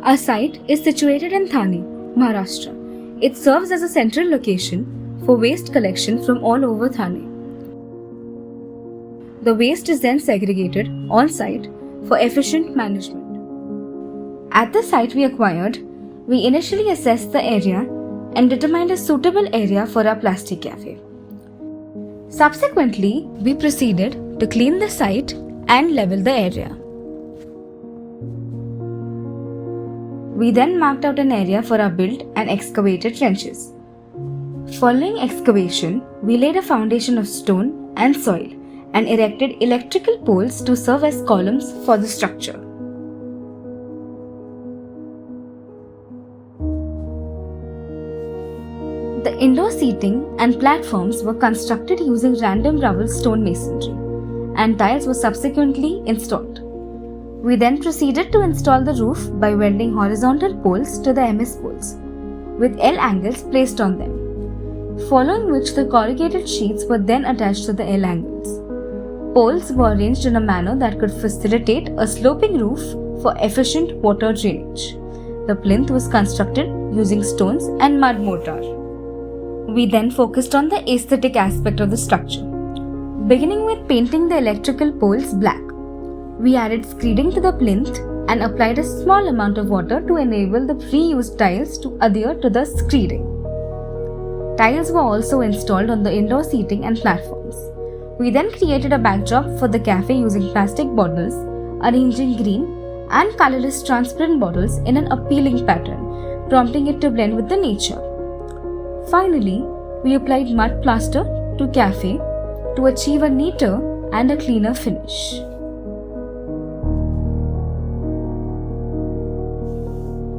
Our site is situated in Thane, Maharashtra. It serves as a central location for waste collection from all over Thane. The waste is then segregated on-site for efficient management. At the site we acquired, we initially assessed the area and determined a suitable area for our plastic cafe. Subsequently, we proceeded to clean the site and level the area. We then marked out an area for our built and excavated trenches. Following excavation, we laid a foundation of stone and soil and erected electrical poles to serve as columns for the structure. The indoor seating and platforms were constructed using random rubble stone masonry, and tiles were subsequently installed. We then proceeded to install the roof by welding horizontal poles to the MS poles, with L angles placed on them, following which the corrugated sheets were then attached to the L angles. Poles were arranged in a manner that could facilitate a sloping roof for efficient water drainage. The plinth was constructed using stones and mud mortar. We then focused on the aesthetic aspect of the structure, beginning with painting the electrical poles black. We added screeding to the plinth and applied a small amount of water to enable the pre-used tiles to adhere to the screeding. Tiles were also installed on the indoor seating and platforms. We then created a backdrop for the cafe using plastic bottles, arranging green and colorless transparent bottles in an appealing pattern, prompting it to blend with the nature. Finally, we applied mud plaster to cafe to achieve a neater and a cleaner finish.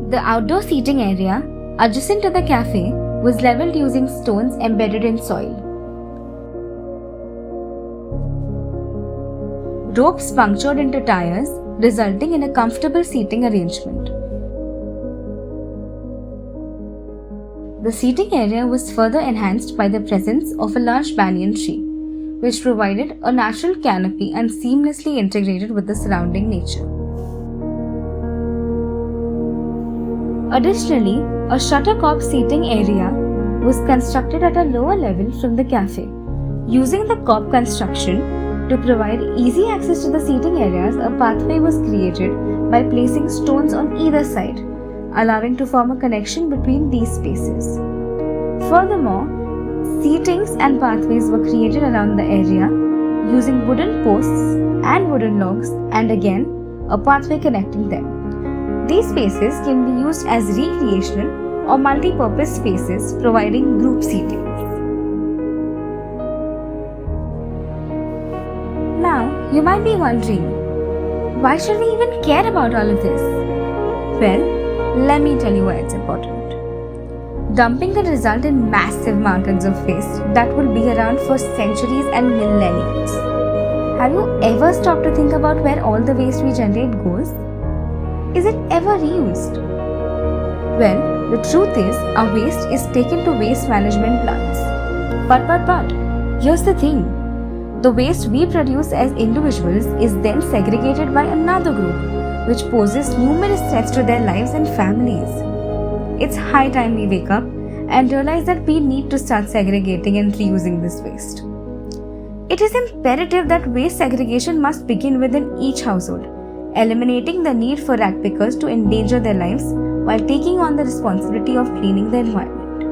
The outdoor seating area adjacent to the cafe was leveled using stones embedded in soil. Ropes punctured into tires, resulting in a comfortable seating arrangement. The seating area was further enhanced by the presence of a large banyan tree, which provided a natural canopy and seamlessly integrated with the surrounding nature. Additionally, a shuttlecock seating area was constructed at a lower level from the cafe. Using the cob construction to provide easy access to the seating areas, a pathway was created by placing stones on either side, allowing to form a connection between these spaces. Furthermore, seatings and pathways were created around the area using wooden posts and wooden logs, and again, a pathway connecting them. These spaces can be used as recreational or multi-purpose spaces, providing group seating. Now, you might be wondering, why should we even care about all of this? Well, let me tell you why it's important. Dumping could result in massive mountains of waste that will be around for centuries and millenniums. Have you ever stopped to think about where all the waste we generate goes? Is it ever reused? Well, the truth is, our waste is taken to waste management plants. But, here's the thing. The waste we produce as individuals is then segregated by another group, which poses numerous threats to their lives and families. It's high time we wake up and realize that we need to start segregating and reusing this waste. It is imperative that waste segregation must begin within each household, eliminating the need for rag pickers to endanger their lives while taking on the responsibility of cleaning the environment.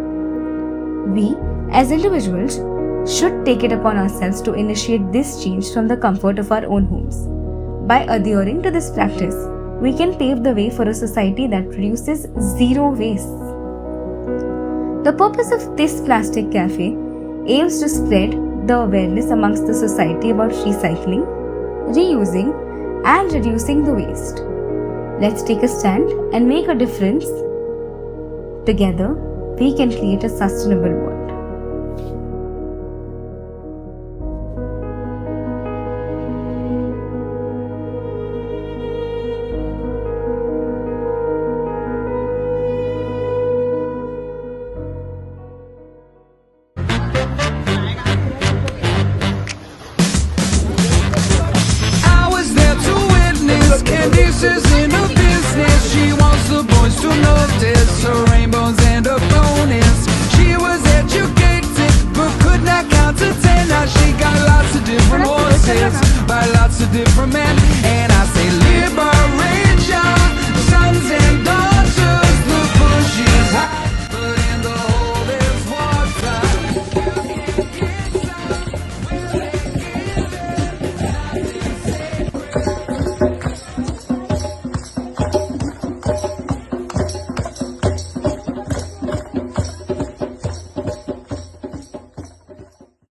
We, as individuals, should take it upon ourselves to initiate this change from the comfort of our own homes. By adhering to this practice, we can pave the way for a society that produces zero waste. The purpose of this plastic cafe aims to spread the awareness amongst the society about recycling, reusing, and reducing the waste. Let's take a stand and make a difference. Together, we can create a sustainable world. Candice is in a business, she wants to different man.